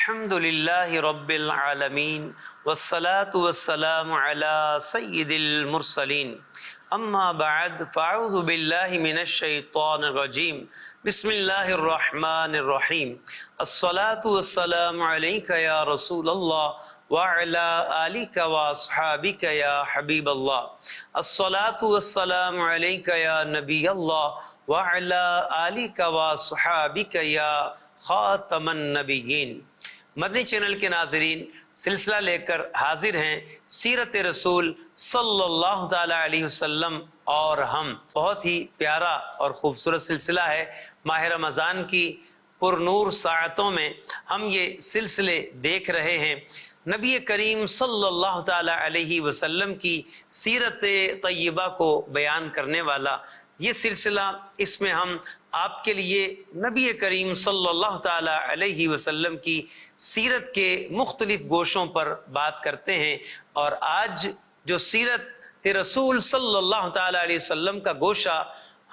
الحمد للہ رب العالمین والصلاة والسلام علی سید المرسلین اما بعد فاعوذ باللہ من الشیطان الرجیم بسم اللہ الرحمن الرحیم الصلاة والسلام علیک یا رسول اللہ وعلی آلک واصحابک یا حبیب اللہ الصلاة والسلام علیک یا نبی اللہ وعلی آلک واصحابک یا خاتم النبیین۔ مدنی چینل کے ناظرین، سلسلہ لے کر حاضر ہیں سیرت رسول صلی اللہ تعالی علیہ وسلم اور ہم۔ بہت ہی پیارا اور خوبصورت سلسلہ ہے۔ ماہ رمضان کی پر نور ساعتوں میں ہم یہ سلسلے دیکھ رہے ہیں۔ نبی کریم صلی اللہ تعالی علیہ وسلم کی سیرت طیبہ کو بیان کرنے والا یہ سلسلہ، اس میں ہم آپ کے لیے نبی کریم صلی اللہ تعالی علیہ وسلم کی سیرت کے مختلف گوشوں پر بات کرتے ہیں، اور آج جو سیرت رسول صلی اللہ تعالی علیہ وسلم کا گوشہ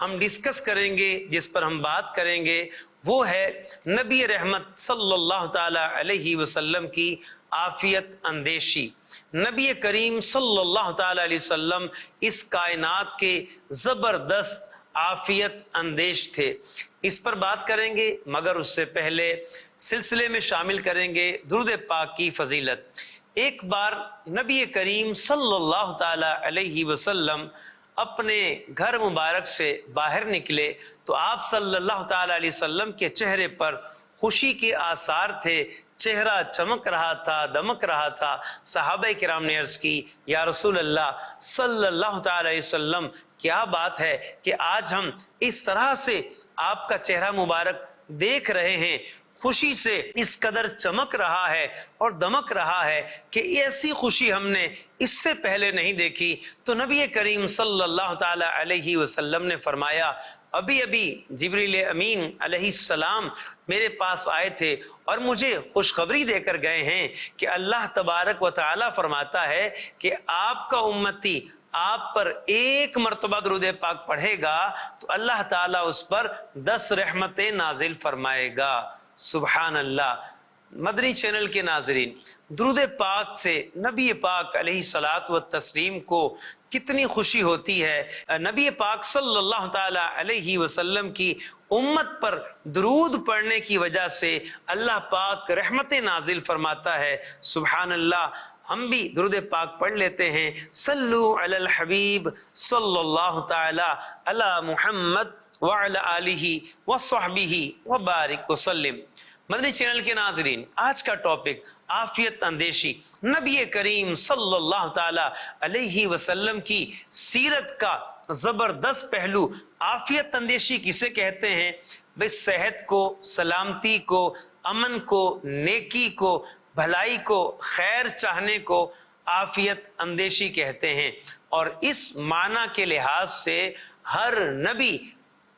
ہم ڈسکس کریں گے، جس پر ہم بات کریں گے، وہ ہے نبی رحمت صلی اللہ تعالی علیہ وسلم کی عافیت اندیشی۔ نبی کریم صلی اللہ تعالی علیہ وسلم اس کائنات کے زبردست عافیت اندیش تھے۔ اس پر بات کریں گے، مگر اس سے پہلے سلسلے میں شامل کریں گے درود پاک کی فضیلت۔ ایک بار نبی کریم صلی اللہ تعالی علیہ وسلم اپنے گھر مبارک سے باہر نکلے تو آپ صلی اللہ تعالی علیہ وسلم کے چہرے پر خوشی کے آثار تھے، چہرہ چمک رہا تھا، دمک رہا تھا۔ صحابہ کرام نے عرض کی، یا رسول اللہ صلی اللہ تعالی علیہ وسلم، کیا بات ہے کہ آج ہم اس طرح سے آپ کا چہرہ مبارک دیکھ رہے ہیں، خوشی سے اس قدر چمک رہا ہے اور دمک رہا ہے کہ ایسی خوشی ہم نے اس سے پہلے نہیں دیکھی۔ تو نبی کریم صلی اللہ تعالی علیہ وسلم نے فرمایا، ابھی ابھی جبریل امین علیہ السلام میرے پاس آئے تھے اور مجھے خوشخبری دے کر گئے ہیں کہ اللہ تبارک و تعالی فرماتا ہے کہ آپ کا امتی آپ پر ایک مرتبہ درود پاک پڑھے گا تو اللہ تعالیٰ اس پر 10 رحمتیں نازل فرمائے گا۔ سبحان اللہ۔ مدنی چینل کے ناظرین، درود پاک سے نبی پاک علیہ الصلاۃ والتسلیم کو کتنی خوشی ہوتی ہے۔ نبی پاک صلی اللہ تعالی علیہ وسلم کی امت پر درود پڑھنے کی وجہ سے اللہ پاک رحمتیں نازل فرماتا ہے۔ سبحان اللہ۔ ہم بھی درود پاک پڑھ لیتے ہیں۔ صلو علی الحبیب صلی اللہ تعالی علی محمد وعلی آلہ وصحبہ وبارک وسلم۔ مدنی چینل کے ناظرین، آج کا ٹاپک عافیت اندیشی۔ نبی کریم صلی اللہ تعالی علیہ وسلم کی سیرت کا زبردست پہلو عافیت اندیشی کسے کہتے ہیں؟ بھئی صحت کو، سلامتی کو، امن کو، نیکی کو، بھلائی کو، خیر چاہنے کو عافیت اندیشی کہتے ہیں۔ اور اس معنی کے لحاظ سے ہر نبی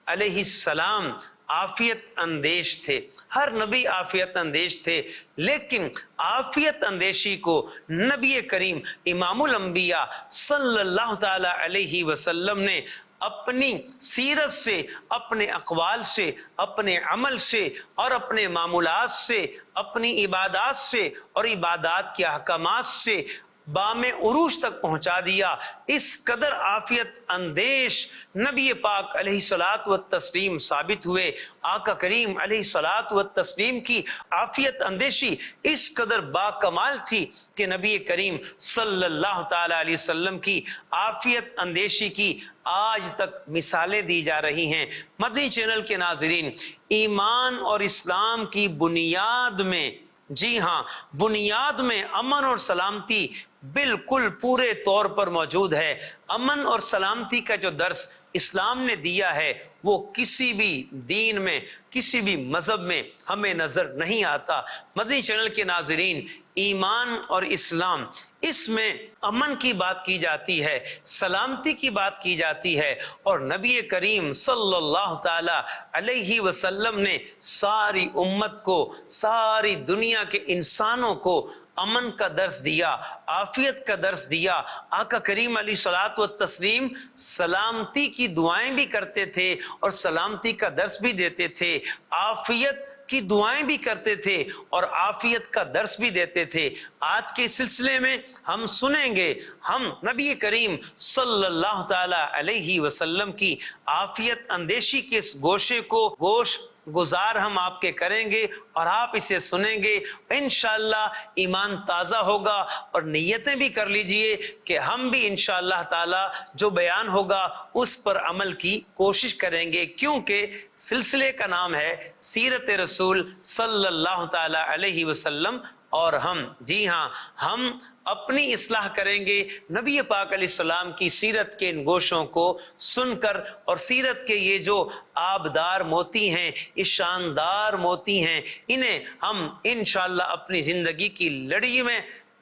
علیہ السلام عافیت اندیش تھے، ہر نبی عافیت اندیش تھے، لیکن عافیت اندیشی کو نبی کریم امام الانبیاء صلی اللہ تعالی علیہ وسلم نے اپنی سیرت سے، اپنے اقوال سے، اپنے عمل سے اور اپنے معمولات سے، اپنی عبادات سے اور عبادات کے احکامات سے بام عروج تک پہنچا دیا۔ اس قدر عافیت اندیش نبی پاک علیہ الصلاۃ والتسلیم ثابت ہوئے۔ آقا کریم علیہ الصلاۃ والتسلیم کی عافیت اندیشی اس قدر با کمال تھی کہ نبی کریم صلی اللہ تعالی علیہ وسلم کی عافیت اندیشی کی آج تک مثالیں دی جا رہی ہیں۔ مدنی چینل کے ناظرین، ایمان اور اسلام کی بنیاد میں، جی ہاں، بنیاد میں امن اور سلامتی بالکل پورے طور پر موجود ہے۔ امن اور سلامتی کا جو درس اسلام نے دیا ہے وہ کسی بھی دین میں، کسی بھی مذہب میں ہمیں نظر نہیں آتا۔ مدنی چینل کے ناظرین، ایمان اور اسلام، اس میں امن کی بات کی جاتی ہے، سلامتی کی بات کی جاتی ہے، اور نبی کریم صلی اللہ تعالی علیہ وسلم نے ساری امت کو، ساری دنیا کے انسانوں کو امن کا درس دیا، عافیت کا درس دیا۔ آقا کریم علیہ الصلوۃ والتسلیم سلامتی کی دعائیں بھی کرتے تھے اور سلامتی کا درس بھی دیتے تھے۔ عافیت کی دعائیں بھی کرتے تھے اور عافیت کا درس بھی دیتے تھے۔ آج کے سلسلے میں ہم سنیں گے، ہم نبی کریم صلی اللہ تعالی علیہ وسلم کی عافیت اندیشی کے اس گوشے کو گوش گزار ہم آپ کے کریں گے اور آپ اسے سنیں گے، انشاءاللہ ایمان تازہ ہوگا۔ اور نیتیں بھی کر لیجئے کہ ہم بھی انشاءاللہ تعالی جو بیان ہوگا اس پر عمل کی کوشش کریں گے، کیونکہ سلسلے کا نام ہے سیرت رسول صلی اللہ تعالی علیہ وسلم، اور جی ہاں، ہم اپنی اصلاح کریں گے نبی پاک علیہ السلام کی سیرت کے ان گوشوں کو سن کر، اور سیرت کے یہ جو آبدار موتی ہیں، یہ شاندار موتی ہیں، انہیں ہم انشاءاللہ اپنی زندگی کی لڑی میں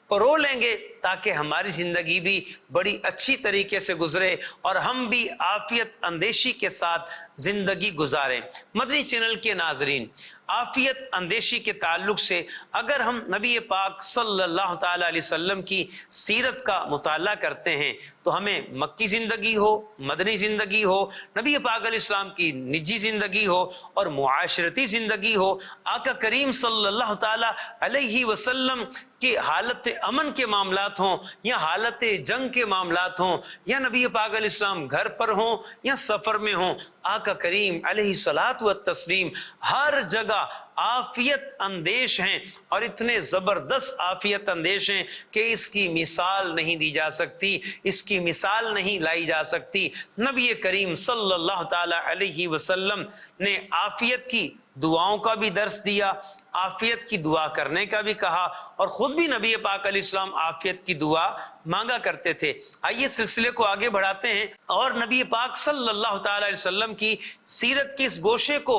پرو لیں گے تاکہ ہماری زندگی بھی بڑی اچھی طریقے سے گزرے اور ہم بھی عافیت اندیشی کے ساتھ زندگی گزاریں۔ مدنی چینل کے ناظرین، عافیت اندیشی کے تعلق سے اگر ہم نبی پاک صلی اللہ تعالی علیہ وسلم کی سیرت کا مطالعہ کرتے ہیں تو ہمیں مکی زندگی ہو، مدنی زندگی ہو، نبی پاک علیہ السلام کی نجی زندگی ہو اور معاشرتی زندگی ہو، آقا کریم صلی اللہ تعالی علیہ وسلم کی حالت امن کے معاملات ہوں یا حالت جنگ کے معاملات ہوں، یا نبی پاک علیہ السلام گھر پر ہوں یا سفر میں ہوں، آقا کریم علیہ الصلاۃ والتسلیم ہر جگہ عافیت اندیش ہیں، اور اتنے زبردست عافیت اندیش ہیں کہ اس کی مثال نہیں دی جا سکتی، اس کی مثال نہیں لائی جا سکتی۔ نبی کریم صلی اللہ تعالی علیہ وسلم نے عافیت کی دعاؤں کا بھی درس دیا، عافیت کی دعا کرنے کا بھی کہا، اور خود بھی نبی پاک علیہ السلام عافیت کی دعا مانگا کرتے تھے۔ آئیے سلسلے کو آگے بڑھاتے ہیں اور نبی پاک صلی اللہ تعالی علیہ وسلم کی سیرت کے اس گوشے کو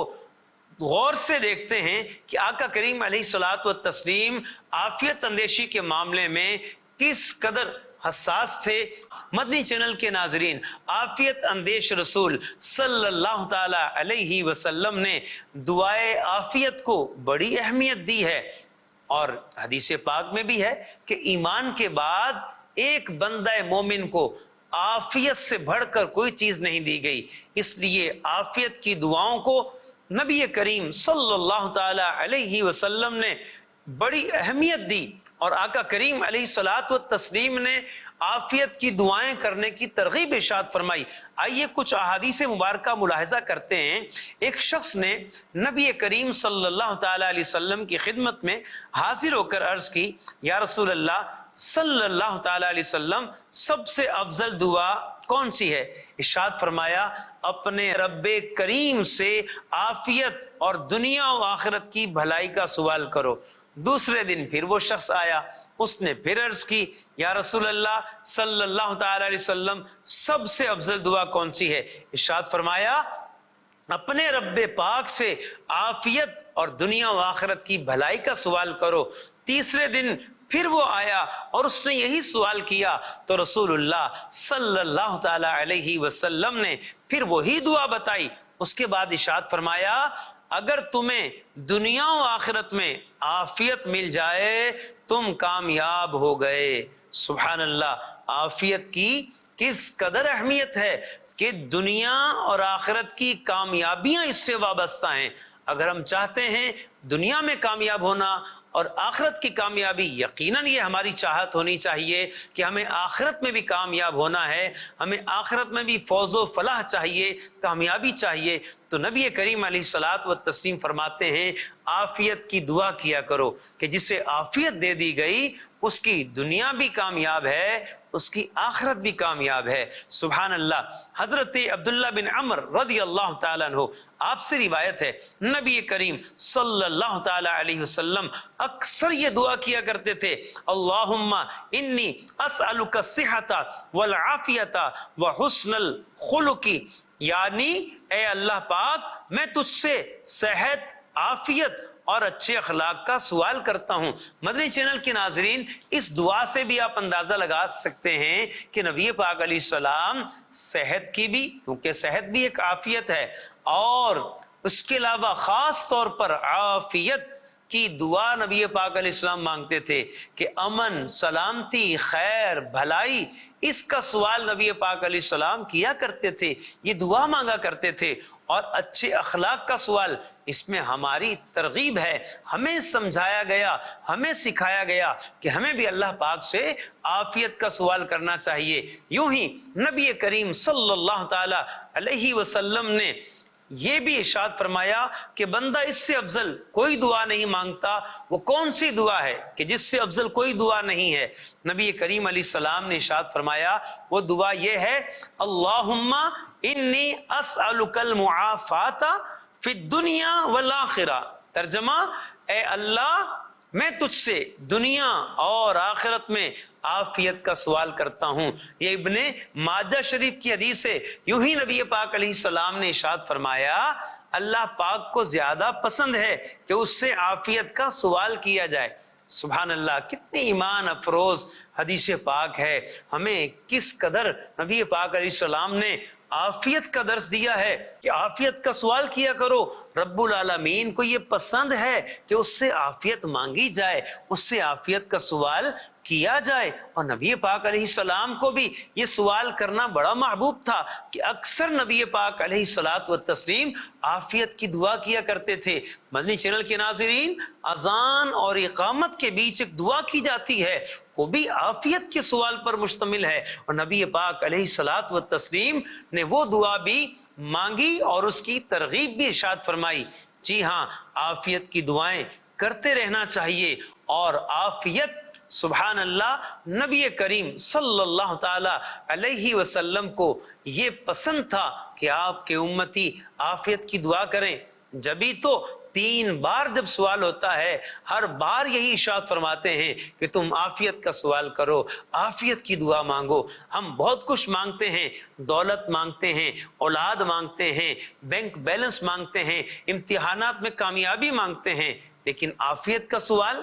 غور سے دیکھتے ہیں کہ آقا کریم علیہ الصلاۃ والتسلیم عافیت اندیشی کے معاملے میں کس قدر حساس تھے۔ مدنی چینل کے ناظرین، عافیت اندیش رسول صلی اللہ تعالی علیہ وسلم نے دعائے عافیت کو بڑی اہمیت دی ہے، اور حدیث پاک میں بھی ہے کہ ایمان کے بعد ایک بندہ مومن کو عافیت سے بڑھ کر کوئی چیز نہیں دی گئی، اس لیے عافیت کی دعاؤں کو نبی کریم صلی اللہ تعالی علیہ وسلم نے بڑی اہمیت دی، اور آقا کریم علیہ الصلاۃ والتسلیم نے عافیت کی دعائیں کرنے کی ترغیب ارشاد فرمائی۔ آئیے کچھ احادیث مبارکہ ملاحظہ کرتے ہیں۔ ایک شخص نے نبی کریم صلی اللہ تعالی علیہ وسلم کی خدمت میں حاضر ہو کر عرض کی، یا رسول اللہ صلی اللہ تعالی علیہ وسلم، سب سے افضل دعا کون سی ہے؟ ارشاد فرمایا، اپنے رب کریم سے عافیت اور دنیا و آخرت کی بھلائی کا سوال کرو۔ دوسرے دن پھر وہ شخص آیا، اس نے پھر عرض کی، یا رسول اللہ صلی اللہ تعالی علیہ وسلم، سب سے افضل دعا کون سی ہے؟ ارشاد فرمایا، اپنے رب پاک سے عافیت اور دنیا و آخرت کی بھلائی کا سوال کرو۔ تیسرے دن پھر وہ آیا اور اس نے یہی سوال کیا، تو رسول اللہ صلی اللہ تعالی علیہ وسلم نے پھر وہی دعا بتائی۔ اس کے بعد ارشاد فرمایا، اگر تمہیں دنیا و آخرت میں عافیت مل جائے تم کامیاب ہو گئے۔ سبحان اللہ، عافیت کی کس قدر اہمیت ہے کہ دنیا اور آخرت کی کامیابیاں اس سے وابستہ ہیں۔ اگر ہم چاہتے ہیں دنیا میں کامیاب ہونا اور آخرت کی کامیابی، یقیناً یہ ہماری چاہت ہونی چاہیے کہ ہمیں آخرت میں بھی کامیاب ہونا ہے، ہمیں آخرت میں بھی فوز و فلاح چاہیے، کامیابی چاہیے، تو نبی کریم علیہ الصلاۃ والتسلیم فرماتے ہیں عافیت کی دعا کیا کرو کہ جسے عافیت دے دی گئی اس کی دنیا بھی کامیاب ہے، اس کی آخرت بھی کامیاب ہے۔ سبحان اللہ۔ حضرت عبداللہ بن عمر رضی اللہ تعالیٰ عنہ، آپ سے روایت ہے، نبی کریم صلی اللہ تعالیٰ علیہ وسلم اکثر یہ دعا کیا کرتے تھے، اللہم انی اسألک الصحۃ والعافیۃ وحسن الخلق، یعنی اے اللہ پاک میں تجھ سے صحت، عافیت اور اچھے اخلاق کا سوال کرتا ہوں۔ مدنی چینل کے ناظرین، اس دعا سے بھی آپ اندازہ لگا سکتے ہیں کہ نبی پاک علیہ السلام صحت کی بھی، کیونکہ صحت بھی ایک عافیت ہے، اور اس کے علاوہ خاص طور پر عافیت کی دعا نبی پاک علیہ السلام مانگتے تھے کہ امن، سلامتی، خیر، بھلائی، اس کا سوال نبی پاک علیہ السلام کیا کرتے تھے، یہ دعا مانگا کرتے تھے۔ اور اچھے اخلاق کا سوال، اس میں ہماری ترغیب ہے، ہمیں سمجھایا گیا، ہمیں سکھایا گیا کہ ہمیں بھی اللہ پاک سے عافیت کا سوال کرنا چاہیے۔ یوں ہی نبی کریم صلی اللہ تعالی علیہ وسلم نے یہ بھی ارشاد فرمایا کہ بندہ اس سے افضل کوئی دعا نہیں مانگتا۔ وہ کون سی دعا ہے کہ جس سے افضل کوئی دعا نہیں ہے؟ نبی کریم علیہ السلام نے ارشاد فرمایا وہ دعا یہ ہے، اللہم انی اسألک المعافات فی الدنیا والآخرہ۔ ترجمہ، اے اللہ میں تجھ سے دنیا اور آخرت میں عافیت کا سوال کرتا ہوں۔ یہ ابن ماجہ شریف کی حدیث ہے۔ یوں ہی نبی پاک علیہ السلام نے ارشاد فرمایا اللہ پاک کو زیادہ پسند ہے کہ اس سے عافیت کا سوال کیا جائے۔ سبحان اللہ، کتنی ایمان افروز حدیث پاک ہے، ہمیں کس قدر نبی پاک علیہ السلام نے عافیت کا درس دیا ہے کہ عافیت کا سوال کیا کرو۔ رب العالمین کو یہ پسند ہے کہ اس سے عافیت مانگی جائے، اس سے عافیت کا سوال کیا جائے۔ اور نبی پاک علیہ السلام کو بھی یہ سوال کرنا بڑا محبوب تھا کہ اکثر نبی پاک علیہ الصلاۃ والتسلیم عافیت کی دعا کیا کرتے تھے۔ مدنی چینل کے ناظرین، اذان اور اقامت کے بیچ ایک دعا کی جاتی ہے، وہ بھی عافیت کے سوال پر مشتمل ہے، اور نبی پاک علیہ الصلاۃ والتسلیم نے وہ دعا بھی مانگی اور اس کی ترغیب بھی ارشاد فرمائی۔ جی ہاں، عافیت کی دعائیں کرتے رہنا چاہیے۔ اور عافیت، سبحان اللہ، نبی کریم صلی اللہ تعالی علیہ وسلم کو یہ پسند تھا کہ آپ کے امتی عافیت کی دعا کریں۔ جبھی تو 3 بار جب سوال ہوتا ہے، ہر بار یہی ارشاد فرماتے ہیں کہ تم عافیت کا سوال کرو، عافیت کی دعا مانگو۔ ہم بہت کچھ مانگتے ہیں، دولت مانگتے ہیں، اولاد مانگتے ہیں، بینک بیلنس مانگتے ہیں، امتحانات میں کامیابی مانگتے ہیں، لیکن عافیت کا سوال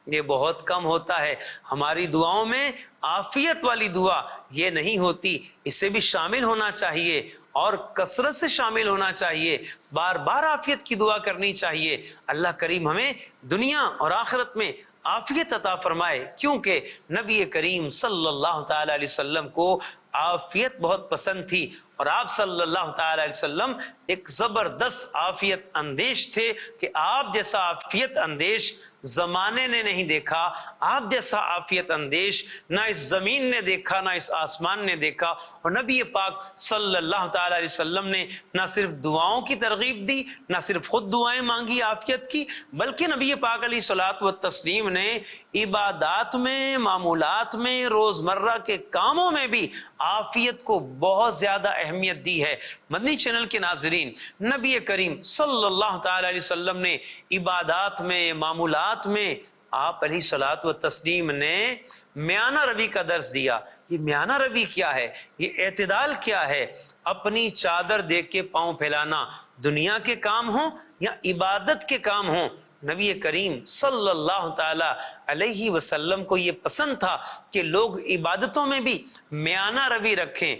یہ بہت کم ہوتا ہے۔ ہماری دعاؤں میں عافیت والی دعا یہ نہیں ہوتی، اسے بھی شامل ہونا چاہیے اور کثرت سے شامل ہونا چاہیے، بار بار عافیت کی دعا کرنی چاہیے۔ اللہ کریم ہمیں دنیا اور آخرت میں عافیت عطا فرمائے، کیونکہ نبی کریم صلی اللہ تعالی علیہ وسلم کو عافیت بہت پسند تھی، اور آپ صلی اللہ تعالی علیہ وسلم ایک زبردست عافیت اندیش تھے کہ آپ جیسا عافیت اندیش زمانے نے نہیں دیکھا، آپ جیسا عافیت اندیش نہ اس زمین نے دیکھا نہ اس آسمان نے دیکھا۔ اور نبی پاک صلی اللہ تعالی علیہ وسلم نے نہ صرف دعاؤں کی ترغیب دی، نہ صرف خود دعائیں مانگی عافیت کی، بلکہ نبی پاک علیہ الصلوۃ والتسلیم نے عبادات میں، معمولات میں، روزمرہ کے کاموں میں بھی عافیت کو بہت زیادہ اہمیت دی ہے۔ مدنی چینل کے ناظرین، نبی کریم صلی اللہ تعالی علیہ وسلم نے عبادات میں، معمولات میں آپ علیہ الصلوۃ والتسلیم نے میانہ روی کا درس دیا۔ یہ میانہ روی کیا ہے؟ یہ اعتدال کیا ہے؟ اپنی چادر دیکھ کے پاؤں پھیلانا، دنیا کے کام ہوں یا عبادت کے کام ہوں، نبی کریم صلی اللہ تعالی علیہ وسلم کو یہ پسند تھا کہ لوگ عبادتوں میں بھی میانہ روی رکھیں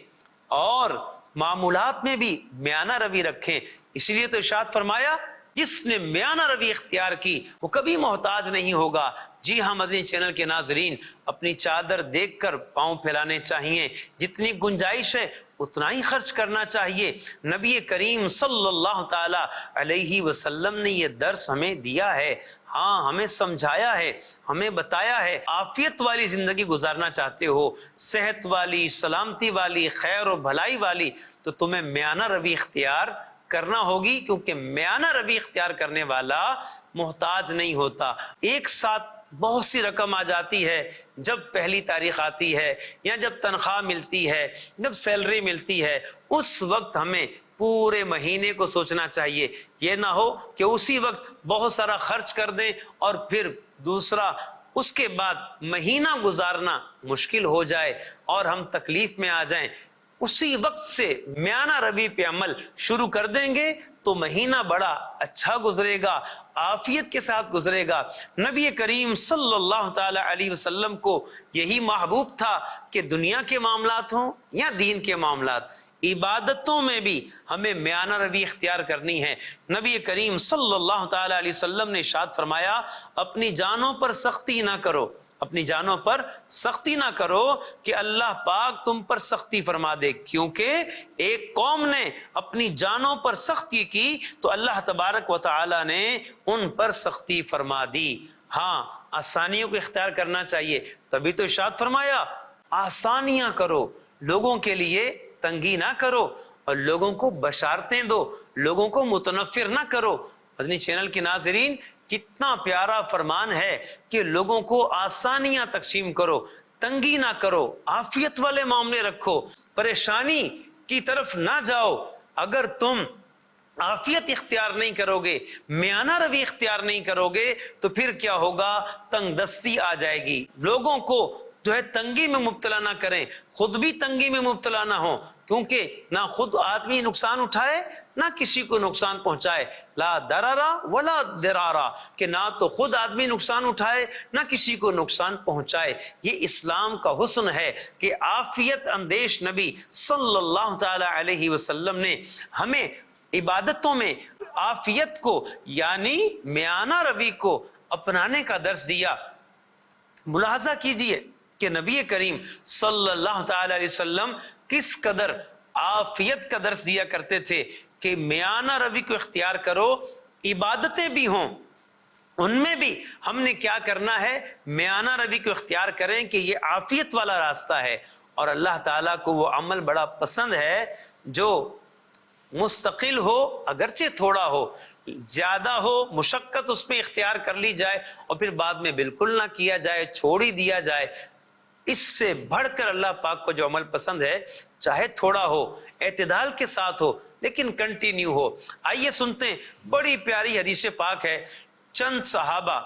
اور معمولات میں بھی میانہ روی رکھیں۔ اس لیے تو ارشاد فرمایا جس نے میانہ روی اختیار کی وہ کبھی محتاج نہیں ہوگا۔ جی ہاں مدنی چینل کے ناظرین، اپنی چادر دیکھ کر پاؤں پھیلانے چاہیے، جتنی گنجائش ہے اتنا ہی خرچ کرنا چاہیے۔ نبی کریم صلی اللہ تعالی علیہ وسلم نے یہ درس ہمیں دیا ہے، ہاں ہمیں سمجھایا ہے، ہمیں بتایا ہے۔ عافیت والی زندگی گزارنا چاہتے ہو، صحت والی، سلامتی والی، خیر و بھلائی والی، تو تمہیں میانہ روی اختیار کرنا ہوگی، کیونکہ میانہ روی اختیار کرنے والا محتاج نہیں ہوتا۔ ایک ساتھ بہت سی رقم آ جاتی ہے، جب پہلی تاریخ آتی ہے یا جب تنخواہ ملتی ہے، جب سیلری ملتی ہے، اس وقت ہمیں پورے مہینے کو سوچنا چاہیے۔ یہ نہ ہو کہ اسی وقت بہت سارا خرچ کر دیں اور پھر دوسرا اس کے بعد مہینہ گزارنا مشکل ہو جائے اور ہم تکلیف میں آ جائیں۔ اسی وقت سے میانہ روی پہ عمل شروع کر دیں گے تو مہینہ بڑا اچھا گزرے گا، عافیت کے ساتھ گزرے گا۔ نبی کریم صلی اللہ تعالی علیہ وسلم کو یہی محبوب تھا کہ دنیا کے معاملات ہوں یا دین کے معاملات، عبادتوں میں بھی ہمیں میانہ روی اختیار کرنی ہے۔ نبی کریم صلی اللہ تعالی علیہ وسلم نے ارشاد فرمایا اپنی جانوں پر سختی نہ کرو، اپنی جانوں پر سختی نہ کرو کہ اللہ پاک تم پر سختی فرما دے، کیونکہ ایک قوم نے اپنی جانوں پر سختی کی تو اللہ تبارک و تعالی نے ان پر سختی فرما دی۔ ہاں آسانیوں کو اختیار کرنا چاہیے، تبھی تو ارشاد فرمایا آسانیاں کرو، لوگوں کے لیے تنگی نہ کرو اور لوگوں کو بشارتیں دو، لوگوں کو متنفر نہ کرو۔ مدنی چینل کے ناظرین، کتنا پیارا فرمان ہے کہ لوگوں کو آسانیاں تقسیم کرو، تنگی نہ کرو، عافیت والے معاملے رکھو، پریشانی کی طرف نہ جاؤ۔ اگر تم عافیت اختیار نہیں کرو گے، میانہ روی اختیار نہیں کرو گے تو پھر کیا ہوگا؟ تنگ دستی آ جائے گی۔ لوگوں کو جو ہے تنگی میں مبتلا نہ کریں، خود بھی تنگی میں مبتلا نہ ہوں، کیونکہ نہ خود آدمی نقصان اٹھائے نہ کسی کو نقصان پہنچائے۔ لا درارا ولا درارا، کہ نہ تو خود آدمی نقصان اٹھائے نہ کسی کو نقصان پہنچائے۔ یہ اسلام کا حسن ہے کہ عافیت اندیش نبی صلی اللہ تعالی علیہ وسلم نے ہمیں عبادتوں میں عافیت کو یعنی میانہ روی کو اپنانے کا درس دیا۔ ملاحظہ کیجئے کہ نبی کریم صلی اللہ تعالی علیہ وسلم کس قدر عافیت کا درس دیا کرتے تھے کہ میانہ روی کو اختیار کرو، عبادتیں بھی ہوں ان میں بھی ہم نے کیا کرنا ہے؟ میانہ روی کو اختیار کریں کہ یہ عافیت والا راستہ ہے۔ اور اللہ تعالیٰ کو وہ عمل بڑا پسند ہے جو مستقل ہو، اگرچہ تھوڑا ہو، زیادہ ہو، مشقت اس میں اختیار کر لی جائے اور پھر بعد میں بالکل نہ کیا جائے، چھوڑ ہی دیا جائے۔ اس سے بڑھ کر اللہ پاک کو جو عمل پسند ہے، چاہے تھوڑا ہو، اعتدال کے ساتھ ہو، لیکن کنٹینیو ہو۔ آئیے سنتے ہیں، بڑی پیاری حدیث پاک ہے۔ چند صحابہ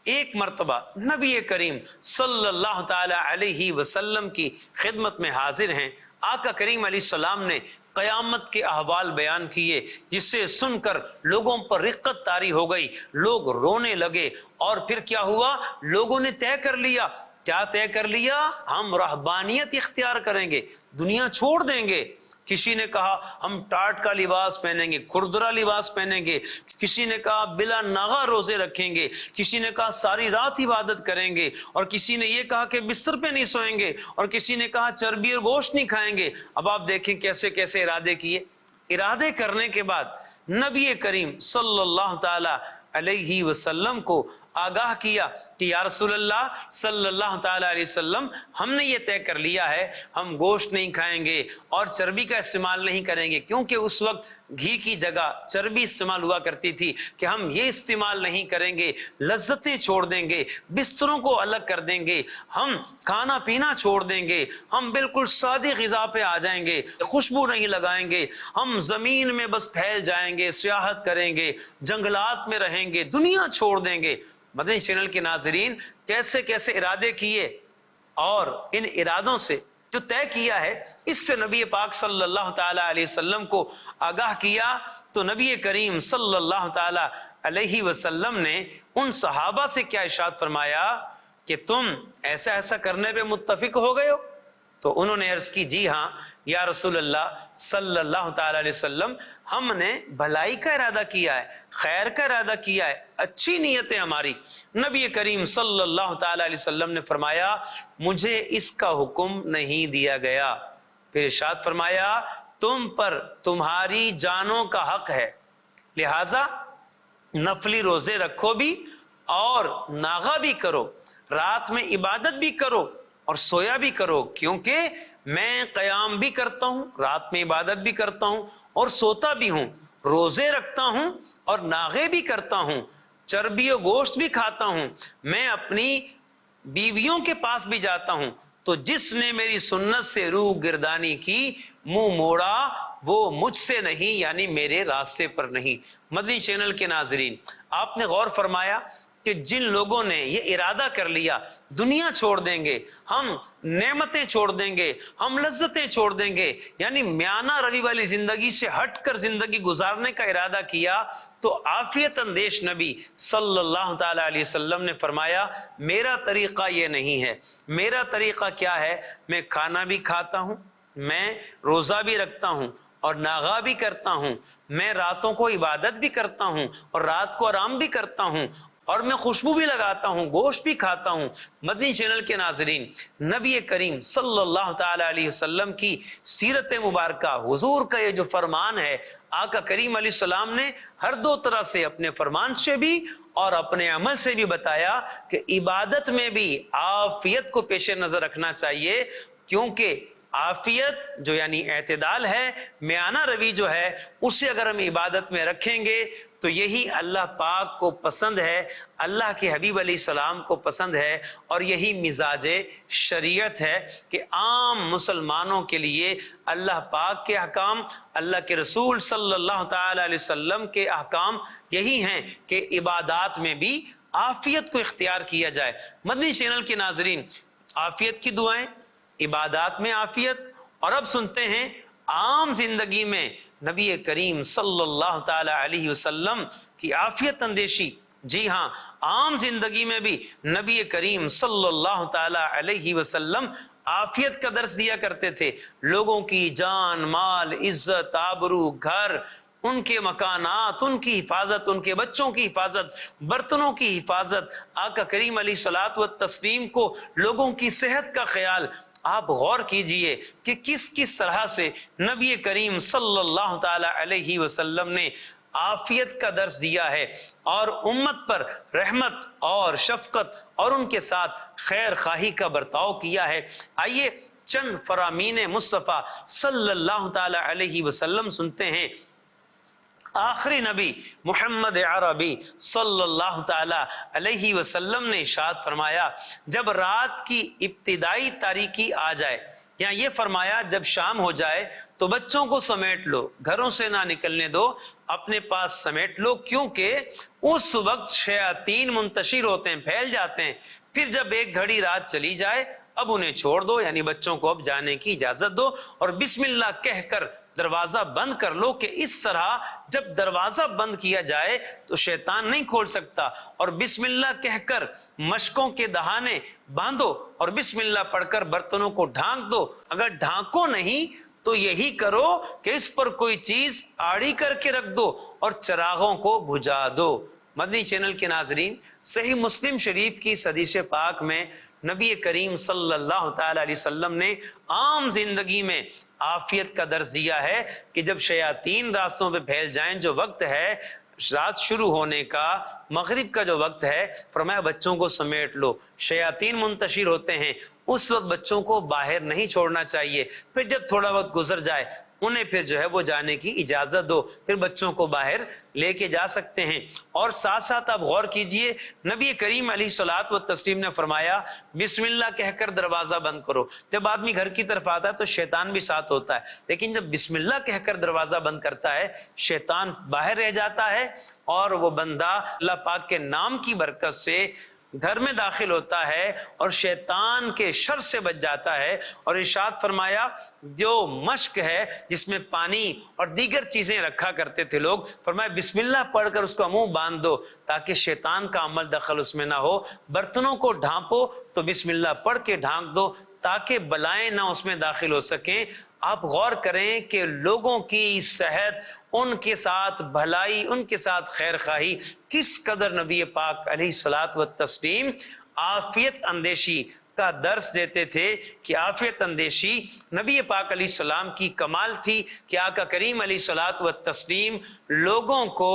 ایک مرتبہ نبی کریم صلی اللہ تعالی علیہ وسلم کی خدمت میں حاضر ہیں۔ آقا کریم علیہ السلام نے قیامت کے احوال بیان کیے، جس سے سن کر لوگوں پر رقت طاری ہو گئی، لوگ رونے لگے۔ اور پھر کیا ہوا؟ لوگوں نے طے کر لیا۔ کیا طے کر لیا؟ ہم رہبانیت اختیار کریں گے، دنیا چھوڑ دیں گے۔ کسی نے کہا ہم ٹاٹ کا لباس پہنیں گے، کھردرا لباس پہنیں گے، کسی نے کہا بلا ناغہ روزے رکھیں گے، کسی نے کہا ساری رات عبادت کریں گے، اور کسی نے یہ کہا کہ بستر پہ نہیں سوئیں گے، اور کسی نے کہا چربی اور گوشت نہیں کھائیں گے۔ اب آپ دیکھیں کیسے کیسے ارادے کیے۔ ارادے کرنے کے بعد نبی کریم صلی اللہ تعالی علیہ وسلم کو آگاہ کیا کہ یا رسول اللہ صلی اللہ تعالی علیہ وسلم، ہم نے یہ طے کر لیا ہے ہم گوشت نہیں کھائیں گے اور چربی کا استعمال نہیں کریں گے، کیونکہ اس وقت گھی کی جگہ چربی استعمال ہوا کرتی تھی، کہ ہم یہ استعمال نہیں کریں گے، لذتیں چھوڑ دیں گے، بستروں کو الگ کر دیں گے، ہم کھانا پینا چھوڑ دیں گے، ہم بالکل سادی غذا پہ آ جائیں گے، خوشبو نہیں لگائیں گے، ہم زمین میں بس پھیل جائیں گے، سیاحت کریں گے، جنگلات میں رہیں گے، دنیا چھوڑ دیں گے۔ مدنی چینل کے ناظرین، کیسے کیسے ارادے کیے، اور ان ارادوں سے جو طے کیا ہے اس سے نبی پاک صلی اللہ تعالی علیہ وسلم کو آگاہ کیا، تو نبی کریم صلی اللہ تعالی علیہ وسلم نے ان صحابہ سے کیا ارشاد فرمایا کہ تم ایسا ایسا کرنے پہ متفق ہو گئے ہو؟ تو انہوں نے عرض کی جی ہاں یا رسول اللہ صلی اللہ تعالی علیہ وسلم، ہم نے بھلائی کا ارادہ کیا ہے، خیر کا ارادہ کیا ہے، اچھی نیت ہے ہماری۔ نبی کریم صلی اللہ تعالی علیہ وسلم نے فرمایا مجھے اس کا حکم نہیں دیا گیا۔ پھر ارشاد فرمایا تم پر تمہاری جانوں کا حق ہے، لہذا نفلی روزے رکھو بھی اور ناغہ بھی کرو، رات میں عبادت بھی کرو اور سویا بھی کرو، کیونکہ میں قیام بھی کرتا ہوں، رات میں عبادت بھی کرتا ہوں اور سوتا بھی ہوں، روزے رکھتا ہوں اور ناغے بھی کرتا ہوں، چربی و گوشت بھی کھاتا ہوں، میں اپنی بیویوں کے پاس بھی جاتا ہوں، تو جس نے میری سنت سے روح گردانی کی، منہ موڑا، وہ مجھ سے نہیں، یعنی میرے راستے پر نہیں۔ مدنی چینل کے ناظرین، آپ نے غور فرمایا کہ جن لوگوں نے یہ ارادہ کر لیا دنیا چھوڑ دیں گے، ہم نعمتیں چھوڑ دیں گے، ہم لذتیں چھوڑ دیں گے، یعنی میانہ روی والی زندگی سے ہٹ کر زندگی گزارنے کا ارادہ کیا، تو عافیت اندیش نبی صلی اللہ تعالی علیہ وسلم نے فرمایا میرا طریقہ یہ نہیں ہے۔ میرا طریقہ کیا ہے؟ میں کھانا بھی کھاتا ہوں، میں روزہ بھی رکھتا ہوں اور ناغا بھی کرتا ہوں، میں راتوں کو عبادت بھی کرتا ہوں اور رات کو آرام بھی کرتا ہوں، اور میں خوشبو بھی لگاتا ہوں، گوشت بھی کھاتا ہوں۔ مدنی چینل کے ناظرین، نبی کریم صلی اللہ تعالی علیہ وسلم کی سیرت مبارکہ، حضور کا یہ جو فرمان ہے، آقا کریم علیہ السلام نے ہر دو طرح سے، اپنے فرمان سے بھی اور اپنے عمل سے بھی بتایا کہ عبادت میں بھی عافیت کو پیش نظر رکھنا چاہیے، کیونکہ عافیت جو یعنی اعتدال ہے، میانہ روی جو ہے، اسے اگر ہم عبادت میں رکھیں گے تو یہی اللہ پاک کو پسند ہے، اللہ کے حبیب علیہ السلام کو پسند ہے، اور یہی مزاج شریعت ہے کہ عام مسلمانوں کے لیے اللہ پاک کے احکام، اللہ کے رسول صلی اللہ تعالی علیہ وسلم کے احکام یہی ہیں کہ عبادات میں بھی عافیت کو اختیار کیا جائے۔ مدنی چینل کے ناظرین، عافیت کی دعائیں، عبادات میں عافیت، اور اب سنتے ہیں عام زندگی میں نبی کریم صلی اللہ تعالی علیہ وسلم کی عافیت اندیشی۔ جی ہاں، عام زندگی میں بھی نبی کریم صلی اللہ تعالی علیہ وسلم عافیت کا درس دیا کرتے تھے۔ لوگوں کی جان، مال، عزت، آبرو، گھر، ان کے مکانات، ان کی حفاظت، ان کے بچوں کی حفاظت، برتنوں کی حفاظت، آقا کریم علیہ الصلوۃ والتسلیم کو لوگوں کی صحت کا خیال۔ آپ غور کیجئے کہ کس طرح سے نبی کریم صلی اللہ تعالی علیہ وسلم نے عافیت کا درس دیا ہے، اور امت پر رحمت اور شفقت اور ان کے ساتھ خیر خواہی کا برتاؤ کیا ہے۔ آئیے چند فرامین مصطفیٰ صلی اللہ تعالی علیہ وسلم سنتے ہیں۔ آخری نبی محمد عربی صلی اللہ تعالی علیہ وسلم نے ارشاد فرمایا، جب رات کی ابتدائی تاریکی آ جائے، یا یہ فرمایا جب شام ہو جائے تو بچوں کو سمیٹ لو، گھروں سے نہ نکلنے دو، اپنے پاس سمیٹ لو، کیونکہ اس وقت شیاطین منتشر ہوتے ہیں، پھیل جاتے ہیں۔ پھر جب ایک گھڑی رات چلی جائے اب انہیں چھوڑ دو، یعنی بچوں کو اب جانے کی اجازت دو، اور بسم اللہ کہہ کر دروازہ بند کر لو، کہ اس طرح جب دروازہ بند کیا جائے تو شیطان نہیں کھول سکتا، اور بسم اللہ کہہ کر مشکوں کے دہانے باندھو، اور بسم اللہ پڑھ کر برتنوں کو ڈھانک دو۔ اگر ڈھانکو نہیں تو یہی کرو کہ اس پر کوئی چیز آڑی کر کے رکھ دو اور چراغوں کو بجھا دو۔ مدنی چینل کے ناظرین، صحیح مسلم شریف کی حدیث پاک میں نبی کریم صلی اللہ تعالی علیہ وسلم نے عام زندگی میں عافیت کا درس دیا ہے کہ جب شیاطین راستوں پہ پھیل جائیں، جو وقت ہے رات شروع ہونے کا، مغرب کا جو وقت ہے، فرمایا بچوں کو سمیٹ لو، شیاطین منتشر ہوتے ہیں، اس وقت بچوں کو باہر نہیں چھوڑنا چاہیے۔ پھر جب تھوڑا وقت گزر جائے انہیں پھر جو ہے وہ جانے کی اجازت دو، پھر بچوں کو باہر لے کے جا سکتے ہیں۔ اور ساتھ ساتھ آپ غور کیجئے، نبی کریم علیہ الصلوۃ والتسلیم نے فرمایا بسم اللہ کہہ کر دروازہ بند کرو۔ جب آدمی گھر کی طرف آتا ہے تو شیطان بھی ساتھ ہوتا ہے، لیکن جب بسم اللہ کہہ کر دروازہ بند کرتا ہے شیطان باہر رہ جاتا ہے، اور وہ بندہ اللہ پاک کے نام کی برکت سے گھر میں داخل ہوتا ہے اور شیطان کے شر سے بچ جاتا ہے۔ اور ارشاد فرمایا جو مشک ہے جس میں پانی اور دیگر چیزیں رکھا کرتے تھے لوگ، فرمایا بسم اللہ پڑھ کر اس کا منہ باندھ دو تاکہ شیطان کا عمل دخل اس میں نہ ہو۔ برتنوں کو ڈھانپو تو بسم اللہ پڑھ کے ڈھانک دو تاکہ بلائیں نہ اس میں داخل ہو سکیں۔ آپ غور کریں کہ لوگوں کی صحت، ان کے ساتھ بھلائی، ان کے ساتھ خیر خواہی کس قدر نبی پاک علیہ الصلوۃ والتسلیم عافیت اندیشی کا درس دیتے تھے، کہ عافیت اندیشی نبی پاک علیہ السلام کی کمال تھی، کہ آقا کریم علیہ الصلوۃ والتسلیم لوگوں کو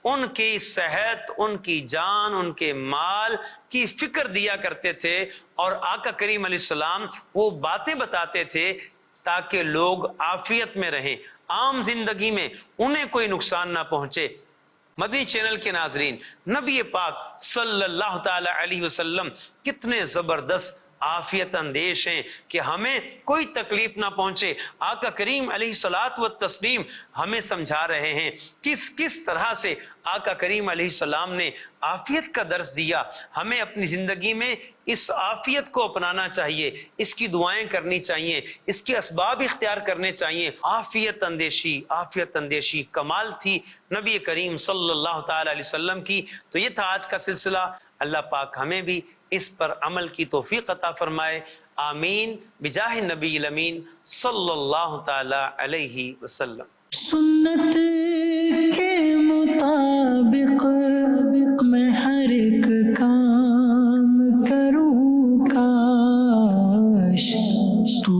ان کی صحت، ان کی جان، ان کے مال کی فکر دیا کرتے تھے، اور آقا کریم علیہ السلام وہ باتیں بتاتے تھے تاکہ لوگ عافیت میں رہیں، عام زندگی میں انہیں کوئی نقصان نہ پہنچے۔ مدنی چینل کے ناظرین، نبی پاک صلی اللہ تعالی علیہ وسلم کتنے زبردست عافیت اندیش ہیں کہ ہمیں کوئی تکلیف نہ پہنچے۔ آقا کریم علیہ الصلوۃ والتسلیم ہمیں سمجھا رہے ہیں کس طرح سے آقا کریم علیہ السلام نے عافیت کا درس دیا، ہمیں اپنی زندگی میں اس عافیت کو اپنانا چاہیے، اس کی دعائیں کرنی چاہیے، اس کے اسباب اختیار کرنے چاہیے۔ عافیت اندیشی کمال تھی نبی کریم صلی اللہ تعالی علیہ وسلم کی۔ تو یہ تھا آج کا سلسلہ، اللہ پاک ہمیں بھی اس پر عمل کی توفیق عطا فرمائے، آمین بجاہ نبی الامین صلی اللہ تعالی علیہ وسلم۔ سنت کے مطابق میں ہر ایک کام کروں، کاش تو